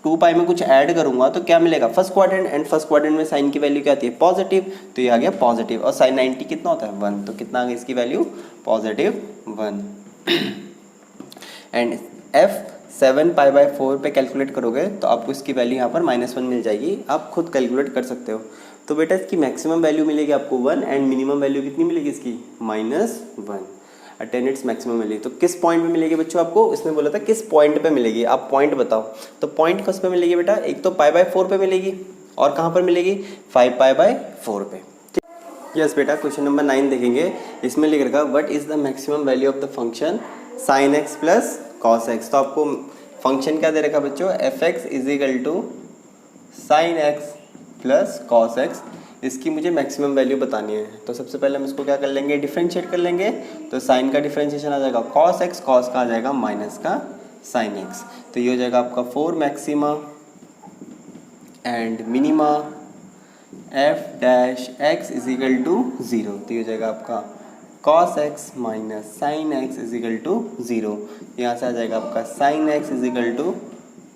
2 पाई में कुछ ऐड करूँगा तो क्या मिलेगा first quadrant, and first quadrant में साइन की वैल्यू क्या आती है पॉजिटिव, तो ये आ गया पॉजिटिव। और sin 90 कितना होता है 1, तो कितना आ गया इसकी वैल्यू +1। एंड f 7π/4 पे कैलकुलेट करोगे तो आपको इसकी वैल्यू यहाँ पर -1 मिल जाएगी, आप खुद कैलकुलेट कर सकते हो। तो बेटा इसकी मैक्सिमम वैल्यू मिलेगी आपको 1 एंड मिनिमम वैल्यू कितनी मिलेगी इसकी -1 अटेन इट्स मैक्सिमम वैल्यू। तो किस पॉइंट पे मिलेगी बच्चों आपको, इसमें बोला था किस पॉइंट पे मिलेगी, आप पॉइंट बताओ। तो पॉइंट किस पे मिलेगी बेटा, एक तो π/4 पे मिलेगी और कहाँ पर मिलेगी 5π/4 पे। यस बेटा, क्वेश्चन नंबर 9 देखेंगे, इसमें लिख रखा what is the maximum value of the function sin x plus cos x। तो आपको फंक्शन क्या दे रखा बच्चों, f(x) is equal to sin x plus cos x। इसकी मुझे मैक्सिमम वैल्यू बतानी है। तो सबसे पहले हम इसको क्या कर लेंगे, डिफरेंशिएट कर लेंगे। तो साइन का डिफरेंशिएशन आ जाएगा कॉस एक्स, कॉस का आ जाएगा माइनस का साइन एक्स। तो ये हो जाएगा आपका 4 maxima and minima F dash x is equal to 0। तो ये हो जाएगा आपका cos x minus sine x is equal to 0। यहाँ से आ जाएगा आपका sine x is equal to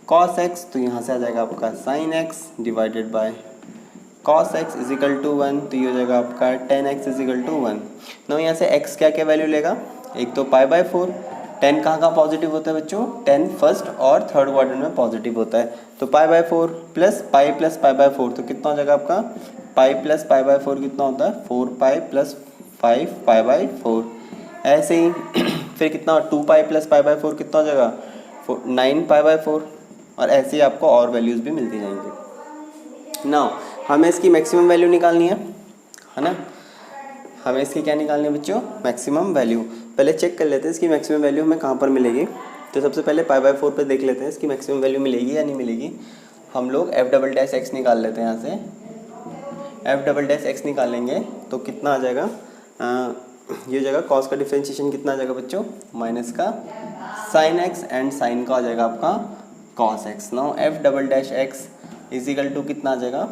cos x. तो यहाँ से आ जाएगा आपका sine x divided by cos x is equal to 1। तो ये हो जाएगा आपका tan x is equal to 1। Now यहाँ से x क्या क्या वैल्यू लेगा, एक तो पाई बाय 4। टेन कहाँ कहाँ पॉजिटिव होता है बच्चों, 10 फर्स्ट और थर्ड क्वाड्रेंट में पॉजिटिव होता है। तो पाई बाय 4 प्लस पाई बाय 4, तो कितना हो जाएगा आपका पाई प्लस पाई बाय 4 कितना होता है 4 पाई प्लस 5 पाई बाय 4। ऐसे ही फिर कितना 2 पाई प्लस पाई बाय 4 कितना हो जाएगा 9 पाई बाय 4। और ऐसे ही आपको और वैल्यूज़ भी मिलती जाएंगी। नाउ हमें इसकी मैक्सिमम वैल्यू निकालनी है ना। हमें इसकी क्या निकालनी है बच्चों, मैक्सिमम वैल्यू। पहले चेक कर लेते हैं इसकी मैक्सिमम वैल्यू हमें कहाँ पर मिलेगी। तो सबसे पहले पाई बाय 4 पे देख लेते हैं इसकी मैक्सिमम वैल्यू मिलेगी या नहीं मिलेगी। हम लोग एफ डबल डैश एक्स निकाल लेते हैं। यहाँ से एफ डबल डैश एक्स निकालेंगे तो कितना आ जाएगा, ये हो जाएगा कॉस का डिफरेंशिएशन कितना आ जाएगा बच्चों, माइनस का साइन एक्स एंड साइन का आ जाएगा आपका cos x. Now F double dash x is equal to कितना आ जाएगा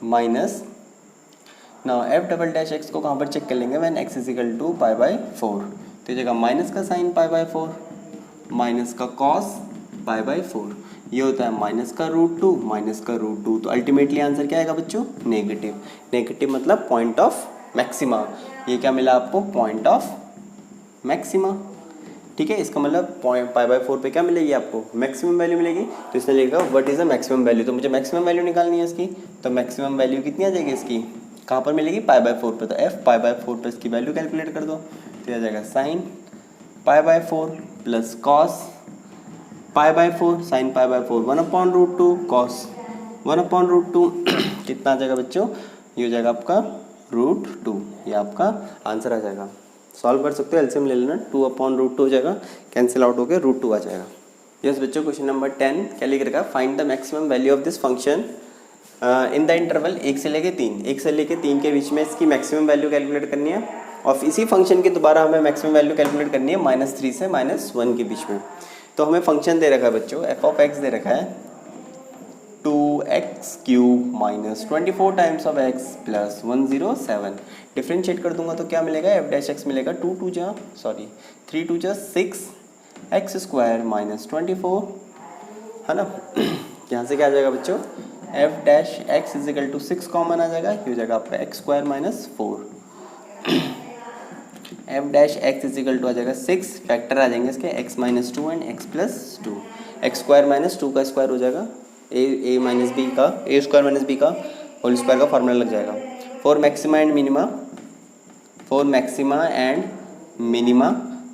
minus, now F double dash x को कहाँ पर चेक कर लेंगे, when x is equal to pi by 4। तो जगह माइनस का साइन पाई बाय 4 माइनस का कॉस पाई बाय 4, ये होता है माइनस का रूट 2 माइनस का रूट 2। तो अल्टीमेटली आंसर क्या आएगा बच्चों, नेगेटिव। नेगेटिव मतलब पॉइंट ऑफ मैक्सिमा। ये क्या मिला आपको, पॉइंट ऑफ मैक्सिमा। ठीक है, इसका मतलब पॉइंट पाई बाय 4 पे क्या मिलेगी आपको, मैक्सिमम वैल्यू मिलेगी। तो इसने लिखा what is the maximum value. तो मुझे मैक्सिमम वैल्यू निकालनी है इसकी। तो मैक्सिमम वैल्यू कितनी आ जाएगी इसकी, कहाँ पर मिलेगी, पाई बाय 4 पे। तो एफ पाई बाय 4 पे इसकी वैल्यू कैलकुलेट कर दो। तो आ जाएगा sign pi by 4 plus cos pi by 4, sign pi by 4 1/√2 cos 1/√2 कितना आ जाएगा बच्चों, ये हो जाएगा आपका √2। ये आपका आंसर आ जाएगा। सॉल्व कर सकते हो, एलसीएम ले लेना, 2/√2 हो जाएगा, कैंसिल आउट होकर √2 आ जाएगा। यस बच्चों, क्वेश्चन नंबर 10 क्या लिख रखा है, find the maximum value of this function in the interval 1 से लेके 3। 1 से लेके 3 के बीच में इसकी मैक्सिमम वैल्यू कैलकुलेट करनी है। और इसी फंक्शन की दोबारा हमें मैक्सिमम वैल्यू कैलकुलेट करनी है -3 से -1 के बीच में। तो हमें फंक्शन दे रखा है बच्चों, एफ ऑफ एक्स दे रखा है 2x³ minus 24 times of x plus 107। Differentiate कर दूंगा तो क्या मिलेगा, एफ डैश एक्स मिलेगा 3 2 जा 6 x² माइनस 24, है ना। यहाँ से क्या आ जाएगा बच्चों, F dash x is equal to 6 common आ जाएगा, ये हो जाएगा आपका x² minus 4। F dash x is equal to आ जाएगा 6, फैक्टर आ जाएंगे इसके x minus 2 and x plus 2। x² minus 2 का स्क्वायर हो जाएगा a माइनस बी का, a² माइनस बी का होल स्क्वायर का फॉर्मूला लग जाएगा। फॉर मैक्सिमा एंड मिनिमा,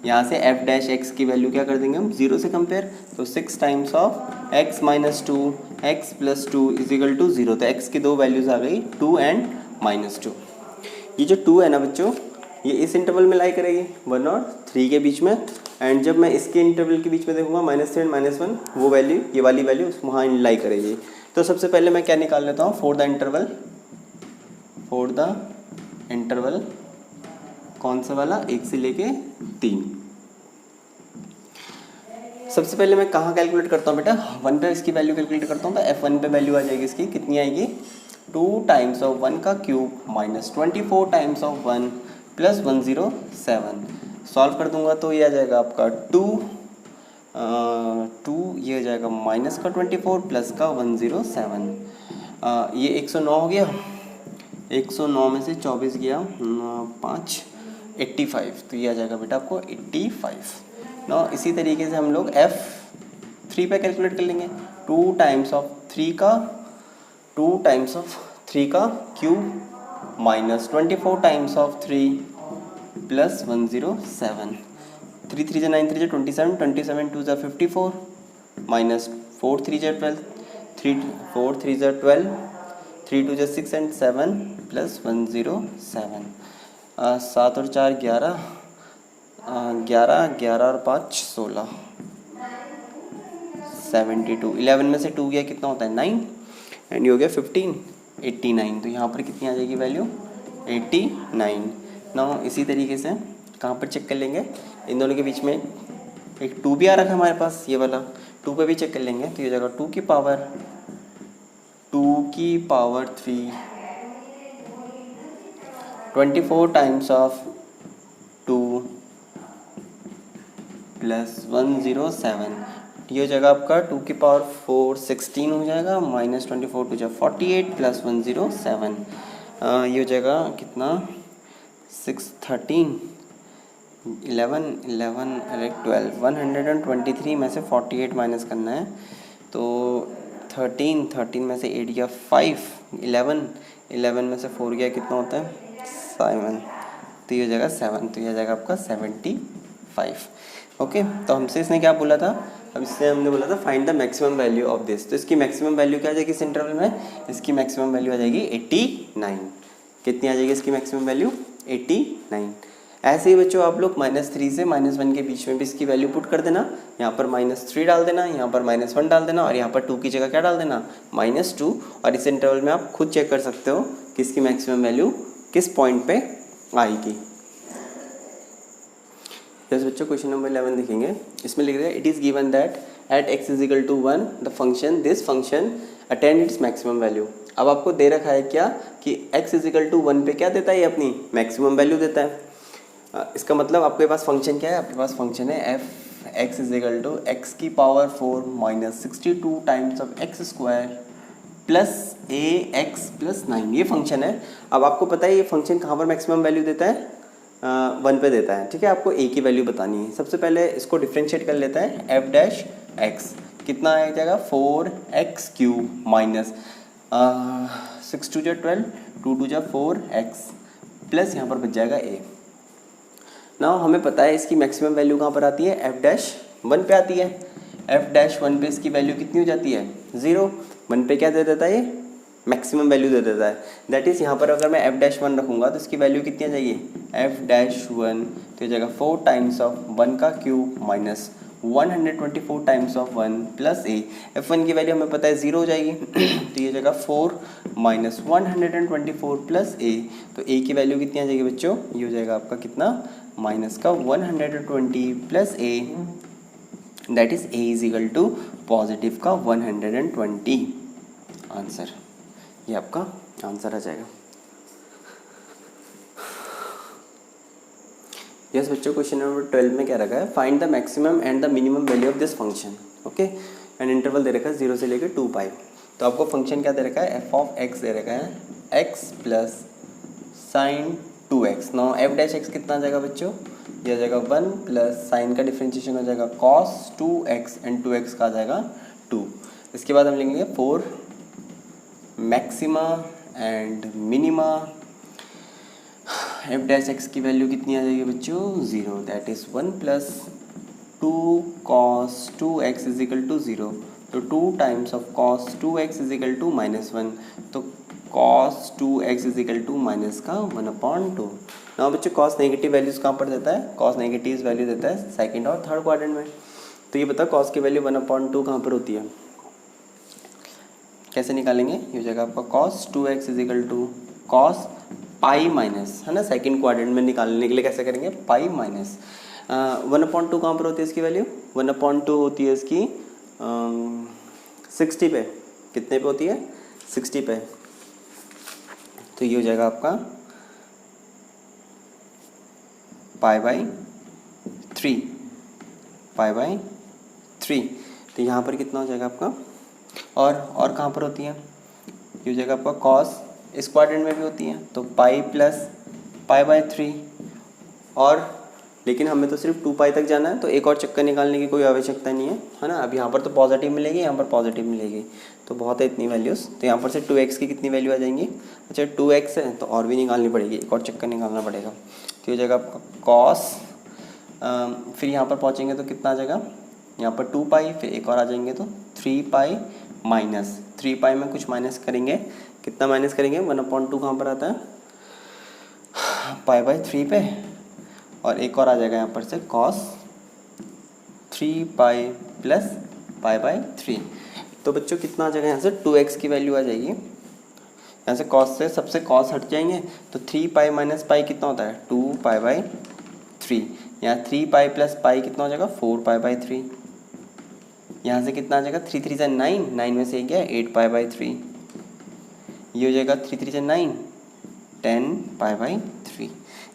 यहाँ से एफ डैश एक्स की वैल्यू क्या कर देंगे हम 0 से कंपेयर। तो 6 times of x minus 2 x plus 2 is equal to 0। तो x की दो वैल्यूज आ गई 2 एंड -2। ये जो 2 है ना बच्चों, ये इस इंटरवल में लाई करेगी 1 और 3 के बीच में। एंड जब मैं इसके इंटरवल के बीच में देखूंगा -3 एंड -1, वो वैल्यू, ये वाली वैल्यू वहाँ लाई करेगी। तो सबसे पहले मैं क्या निकाल लेता हूँ, फॉर द इंटरवल कौन सा वाला, 1 से लेके 3। सबसे पहले मैं कहाँ कैलकुलेट करता हूँ बेटा, 1 पे इसकी वैल्यू कैलकुलेट करता हूँ। तो f1 पे वैल्यू आ जाएगी इसकी, कितनी आएगी 2 टाइम्स ऑफ 1 का cube minus 24 times of 1 plus 107। Solve कर दूंगा तो ये आ जाएगा आपका 2, ये हो जाएगा माइनस का 24 प्लस का 107। ये 109 हो गया, 109 में से 24 गया 5, 85। तो ये आ जाएगा बेटा आपको 85 ना। इसी तरीके से हम लोग f3 पे कैलकुलेट कर लेंगे, 2 टाइम्स ऑफ 3 का cube minus 24 times of 3 plus 107। 3 3 9 3 27, 27 2 54 minus 4 3 12, 4 3 12, 3 2 6 and 7 plus 107। 7 और 4 11, 11 और 5 16, 72। 11 में से 2 गया कितना होता है 9 एंड ये हो गया 15, 89, तो यहाँ पर कितनी आ जाएगी वैल्यू 89। ना इसी तरीके से कहाँ पर चेक कर लेंगे, इन दोनों के बीच में एक 2 भी आ रखा है हमारे पास, ये वाला 2 पे भी चेक कर लेंगे। तो ये जगह 2 की पावर 3 24 टाइम्स ऑफ 2 प्लस 107, ये जगह आपका 2 की पावर 4 16 हो जाएगा, माइनस 24 टू जा 48 प्लस 107, ये जगह कितना 6 13 11 11 अरे 12 123 में से 48 माइनस करना है, तो 13 में से 8 गया 5, 11 में से 4 गया कितना होता है 7, तो ये जगह 7, तो यह जगह आपका 75। ओके, तो हमसे इसने क्या बोला था, अब इससे हमने बोला था find the maximum value of this, तो इसकी मैक्सिमम वैल्यू क्या आ जाएगी इस इंटरवल में, इसकी मैक्सिमम वैल्यू आ जाएगी 89। कितनी आ जाएगी इसकी मैक्सिमम वैल्यू 89। ऐसे ही बच्चों आप लोग -3 से -1 के बीच में भी इसकी वैल्यू पुट कर देना, यहाँ पर -3 डाल देना, यहाँ पर -1 डाल देना, और यहाँ पर 2 की जगह क्या डाल देना -2, और इस इंटरवल में आप खुद चेक कर सकते हो कि इसकी मैक्सिमम वैल्यू किस पॉइंट पे आएगी। जैसे बच्चों क्वेश्चन नंबर 11 देखेंगे, इसमें लिख रहे हैं it is given that at x = 1 the function this function attend its maximum value. अब आपको दे रखा है क्या कि x = 1 पे क्या देता है, ये अपनी मैक्सिमम वैल्यू देता है। इसका मतलब आपके पास फंक्शन क्या है, आपके पास फंक्शन है f(x = x की power 4 - 62 times of x² plus ax + 9, ये फंक्शन है। अब आपको पता है ये फंक्शन कहाँ पर मैक्सिमम वैल्यू देता है, 1 पे देता है। ठीक है, आपको a की वैल्यू बतानी है। सबसे पहले इसको डिफ्रेंशिएट कर लेते हैं, f' कितना आ जाएगा 4x³ माइनस 6 2 = 12, 2 2 = 4x प्लस यहाँ पर बच जाएगा a। ना हमें पता है इसकी मैक्सिमम वैल्यू कहाँ पर आती है, f'1 पे आती है। f'1 पे इसकी वैल्यू कितनी हो जाती है 0, 1 पे क्या दे देता है ये मैक्सिमम वैल्यू दे देता है। दैट इज़ यहाँ पर अगर मैं f'1 रखूँगा तो इसकी वैल्यू कितनी आ जाएगी f'1, तो ये जगह 4 टाइम्स ऑफ 1 का cube minus 124 times of 1 plus a। f1 की वैल्यू हमें पता है 0 हो जाएगी तो ये जगह 4 माइनस 124 प्लस a, तो a की वैल्यू कितनी आ जाएगी बच्चों, ये हो जाएगा आपका कितना माइनस का 120 plus a, that is a = positive का 120। आंसर, ये आपका आंसर आ जाएगा। यस बच्चों, क्वेश्चन नंबर 12 में क्या रखा है, find the maximum and the minimum value of this function. Okay, and interval दे रखा है 0 से लेकर 2 पाई। तो आपको फंक्शन क्या दे रखा है, f(x) दे रखा है x plus sign 2x। Now f' कितना आ जाएगा बच्चों, ये आ जाएगा 1 प्लस साइन का डिफ्रेंशिएशन हो जाएगा cos 2x एंड 2x का आ जाएगा 2। इसके बाद हम लेंगे 4 मैक्सिमा एंड मिनिमा। f' की वैल्यू कितनी आ जाएगी बच्चों 0, that is 1 plus 2 cos 2x = 0, तो 2 टाइम्स ऑफ cos 2x = -1, तो cos 2x = माइनस का 1/2। ना बच्चों cos नेगेटिव वैल्यूज़ कहाँ पर देता है, cos नेगेटिव वैल्यू देता है सेकंड और थर्ड क्वाड्रेंट में। तो ये बता cos की वैल्यू 1/2 कहाँ पर होती है, कैसे निकालेंगे, ये हो जाएगा आपका cos 2x = cos pi minus, है ना, सेकंड क्वाड्रेंट में निकालने के लिए कैसे करेंगे पाई माइनस 1/2 कहाँ पर होती है इसकी वैल्यू, 1/2 होती है इसकी 60 पे, कितने पे होती है 60 पे, तो ये हो जाएगा आपका π/3, तो यहाँ पर कितना हो जाएगा आपका, और कहाँ पर होती है, ये हो जाएगा आपका cos इस क्वाड्रेंट में भी होती है, तो पाई प्लस π/3, और लेकिन हमें तो सिर्फ 2 पाई तक जाना है, तो एक और चक्कर निकालने की कोई आवश्यकता नहीं है ना। अब यहाँ पर तो पॉजिटिव मिलेगी, यहाँ पर पॉजिटिव मिलेगी, तो बहुत है इतनी वैल्यूज़। तो यहाँ पर से 2x की कितनी वैल्यू आ जाएंगी, अच्छा 2x है तो और भी निकालनी पड़ेगी, एक और चक्कर निकालना पड़ेगा। तो ये जगह आपका cos, फिर यहाँ पर पहुँचेंगे तो कितना आ जाएगा, यहाँ पर 2 पाई, फिर एक और आ जाएंगे तो 3 पाई माइनस 3 पाई में कुछ माइनस करेंगे, कितना माइनस करेंगे 1/2 कहाँ पर आता है π/3 पे, और एक और आ जाएगा यहाँ पर से cos 3 पाई प्लस π/3। तो बच्चों कितना आ जाएगा यहाँ से 2x की वैल्यू आ जाएगी, यहाँ से कॉस से सबसे कॉस हट जाएंगे तो 3 पाई माइनस पाई कितना होता है 2 पाई बाई 3। यहाँ 3 पाई प्लस पाई कितना हो जाएगा 4 पाई बाई 3। यहाँ से कितना आ जाएगा 3 3 से 9, 9 में से क्या 8 पाई बाई 3। ये हो जाएगा 3 3 से 9, 10 पाई बाई 3।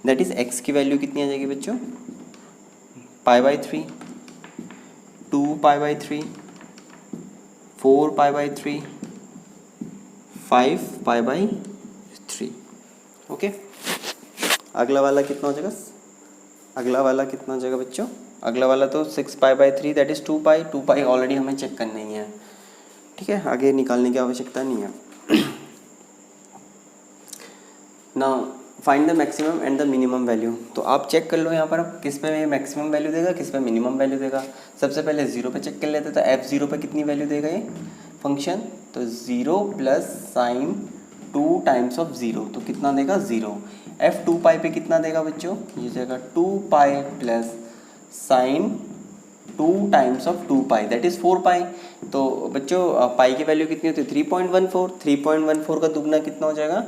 दैट इज़ एक्स की वैल्यू कितनी आ जाएगी बच्चों पाई by 3, 2 pi by 3, 4 pi by 3, 5 pi by 3। Okay, अगला वाला कितना हो जाएगा, अगला वाला कितना हो जाएगा बच्चों, अगला वाला तो 6 पाई by 3 that is 2 pi. 2 pi already हमें चेक करना ही है, ठीक है, आगे निकालने की आवश्यकता नहीं है। Now find the maximum and the minimum value. तो आप चेक कर लो यहाँ पर किस पे मैक्सिमम वैल्यू देगा, किस पे मिनिमम वैल्यू देगा। सबसे पहले 0 पे चेक कर लेते, तो f0 पे कितनी वैल्यू देगा ये फंक्शन, तो 0 प्लस साइन 2 टाइम्स ऑफ 0, तो कितना देगा 0। f2 पाई पे कितना देगा बच्चों, ये देगा 2 pi plus sign 2 times of 2 pi that is 4 पाई। तो बच्चों पाई की वैल्यू कितनी होती है 3.14। 3.14 का दुगना कितना हो जाएगा,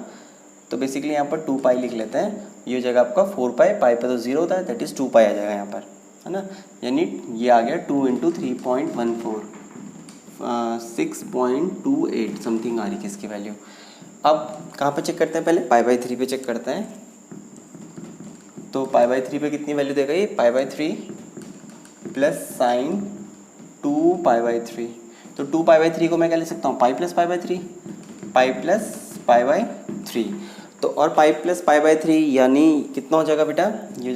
तो बेसिकली यहाँ पर 2 पाई लिख लेते हैं। ये हो जाएगा आपका 4 पाई, पाई पे तो 0 होता है दैट इज़ 2 पाई आ जाएगा यहाँ पर, है ना। यानी ये आ गया 2 इंटू 3.14, 6.28 समथिंग आ रही है इसकी वैल्यू। अब कहाँ पे चेक करते हैं, पहले पाई बाई 3 पे चेक करते हैं। तो पाई बाई 3 पे कितनी वैल्यू देगा ये पाई by 3 plus sign 2 pi by 3। तो 2 पाई बाई 3 को मैं क्या लिख सकता हूँ पाई plus pi by 3, pi plus pi by 3। तो और पाई प्लस पाई बाई 3 यानी कितना हो जाएगा बेटा, ये हो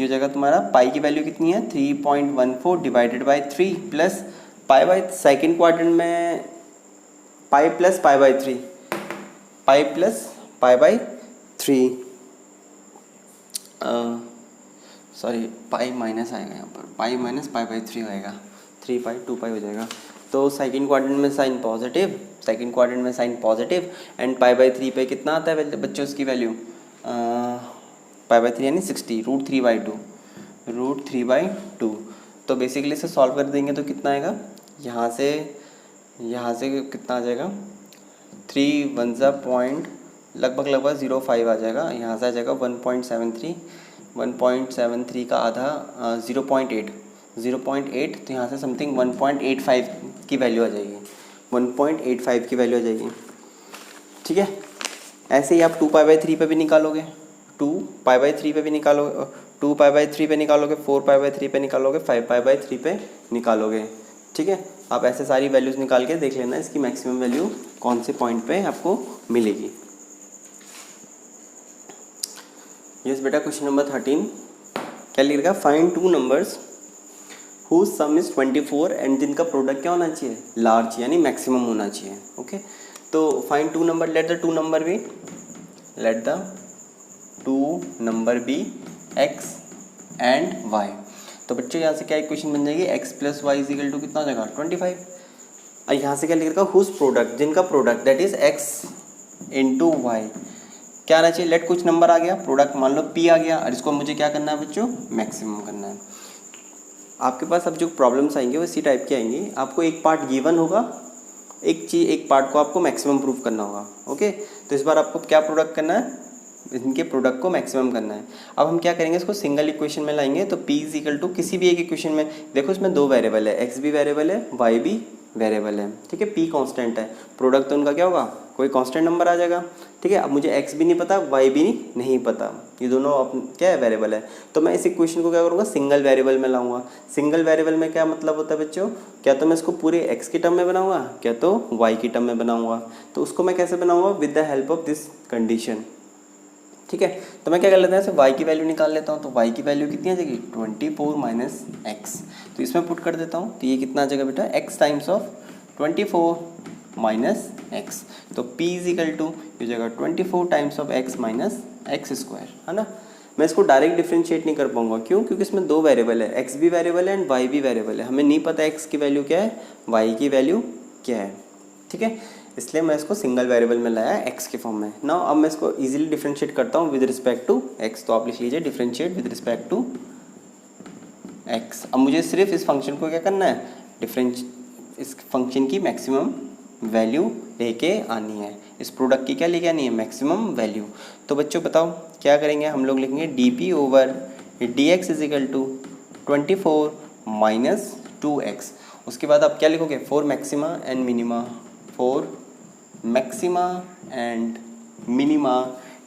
जाएगा तुम्हारा पाई की वैल्यू कितनी है 3.14 divided by 3 plus pi by second quadrant में pi plus pi by 3, pi plus pi by 3, sorry pi minus आएगा यहाँ पर, पाई माइनस पाई बाई 3 होएगा, 3 पाई 2 पाई हो जाएगा। तो सेकंड क्वाड्रेंट में साइन पॉजिटिव, सेकंड क्वाड्रेंट में sine positive and pi by 3 पे कितना आता है बच्चों उसकी वैल्यू, पाई बाई 3 यानी 60, रूट थ्री बाई टू। तो बेसिकली इसे सॉल्व कर देंगे तो कितना आएगा, यहाँ से कितना आ जाएगा 3 1 ज़ा पॉइंट लगभग 0.5 आ जाएगा। यहाँ से आ जाएगा 1.73 का आधा 0.8, तो यहाँ से समथिंग 1.85 की वैल्यू आ जाएगी, 1.85 की वैल्यू आ जाएगी, ठीक है। ऐसे ही आप 2 पाई बाई 3 पे भी निकालोगे, 2 पाई बाई 3 पे भी निकालोगे, 2 पाई बाई 3 पे निकालोगे, 4 पाई बाई 3 पे निकालोगे, 5 पाई बाई 3 पे निकालोगे, ठीक है। आप ऐसे सारी वैल्यूज़ निकाल के देख लेना इसकी मैक्सिमम वैल्यू कौन से पॉइंट पे आपको मिलेगी। यस बेटा, क्वेश्चन नंबर 13 क्या लिखेगा, find 2 numbers whose sum is 24 and जिनका प्रोडक्ट क्या होना चाहिए लार्ज यानी मैक्सिमम होना चाहिए। ओके, तो find 2 number, let the 2 number be x and y. तो बच्चों यहाँ से क्या इक्वेशन बन जाएगी, x plus y is equal to कितना हो जाएगा 25। और यहाँ से क्या लिखेगा, हुज प्रोडक्ट, जिनका product that is x into y क्या आना चाहिए, लेट कुछ नंबर आ गया, प्रोडक्ट मान लो पी आ गया, और इसको मुझे क्या करना है बच्चों मैक्सिमम करना है। आपके पास अब जो प्रॉब्लम्स आएंगे वो इसी टाइप के आएंगे, आपको एक पार्ट गिवन होगा, एक पार्ट को आपको मैक्सिमम प्रूव करना होगा। ओके, तो इस बार आपको क्या प्रोडक्ट करना है, इनके प्रोडक्ट को मैक्सिमम करना है। अब हम क्या करेंगे, इसको सिंगल इक्वेशन में लाएंगे। तो p इज इक्वल टू किसी भी एक इक्वेशन में, देखो इसमें 2 वेरिएबल है, x भी वेरिएबल है, y भी वेरिएबल है, ठीक है। p कांस्टेंट है, प्रोडक्ट तो उनका क्या होगा कोई कांस्टेंट नंबर आ जाएगा, ठीक है। अब मुझे x भी नहीं पता, y भी नहीं पता, ये दोनों क्या है वेरिएबल है। तो मैं इस इक्वेशन को क्या करूँगा सिंगल वेरिएबल में लाऊंगा। सिंगल वेरिएबल में क्या मतलब होता है बच्चों, क्या तो मैं इसको पूरे x की टर्म में बनाऊंगा, क्या तो y की टर्म में बनाऊंगा। तो उसको मैं कैसे बनाऊंगा, with the help of this condition, ठीक है। तो मैं क्या कर लेता हूँ, y की वैल्यू निकाल लेता हूँ। तो y की वैल्यू कितनी आ जाएगी 24 माइनस एक्स, तो इसमें पुट कर देता हूँ। तो ये कितना आ जाएगा बेटा, x times of 24 minus x. तो p इज इक्वल टू हो जाएगा 24 times of x minus x square, है ना। मैं इसको डायरेक्ट डिफ्रेंशिएट नहीं कर पाऊंगा, क्यों, क्योंकि इसमें 2 वेरिएबल है, x भी वेरिएबल है एंड y भी वेरिएबल है। हमें नहीं पता x की वैल्यू क्या है, y की वैल्यू क्या है, ठीक है। इसलिए मैं इसको सिंगल वेरिएबल में लाया x के फॉर्म में। नाउ अब मैं इसको इजीली डिफरेंशिएट करता हूँ विद रिस्पेक्ट टू x। तो आप लिख लीजिए differentiate with respect to x। अब मुझे सिर्फ इस फंक्शन को क्या करना है, इस फंक्शन की मैक्सिमम वैल्यू लेके आनी है। इस प्रोडक्ट की क्या लेके आनी है, मैक्सिमम वैल्यू। तो बच्चों बताओ क्या करेंगे, हम लोग लिखेंगे d p over d x is equal to 24 minus 2x। उसके बाद आप क्या लिखोगे, for maxima and minima, for maxima and minima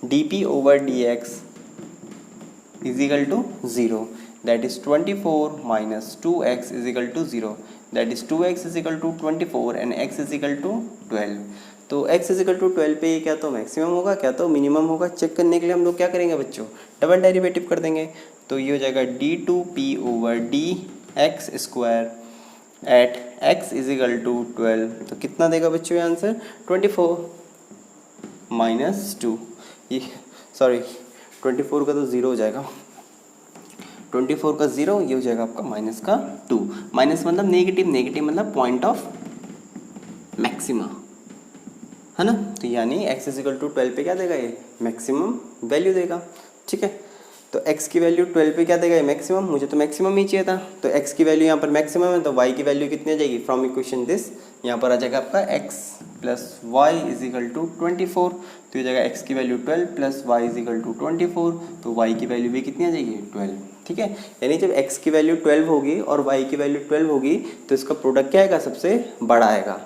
d p over d x is equal to 0, that is 24 minus 2x is equal to 0, that is 2x is equal to 24 and x is equal to 12। तो x is equal to 12 पे ये क्या तो maximum होगा क्या तो minimum होगा, check करने के लिए हम लोग क्या करेंगे बच्चों, डबल डेरिवेटिव कर देंगे। तो ये हो जाएगा d2p over d x square at x is equal to 12। तो कितना देगा बच्चों ये आंसर, 24 माइनस 2, ये सॉरी 24 का तो 0 हो जाएगा, 24 का 0, ये हो जाएगा आपका माइनस का 2। माइनस मतलब नेगेटिव, नेगेटिव मतलब पॉइंट ऑफ मैक्सिमा, है ना। तो यानी x इज इक्वल टू 12 पे क्या देगा ये, मैक्सिमम वैल्यू देगा, ठीक है। तो x की वैल्यू 12 पे क्या देगा ये, मैक्सिमम, मुझे तो मैक्सिमम ही चाहिए था। तो x की वैल्यू यहाँ पर मैक्सिमम है, तो y की वैल्यू कितनी आ जाएगी, फ्रॉम इक्वेशन दिस, यहाँ पर आ जाएगा आपका x plus y is equal to 24। तो ये जाएगा x की value 12 plus y is equal to 24, तो y की वैल्यू भी कितनी आ जाएगी, 12, ठीक है। यानी जब x की वैल्यू 12 होगी और y की वैल्यू 12 होगी तो इसका प्रोडक्ट क्या आएगा, सबसे बड़ा आएगा।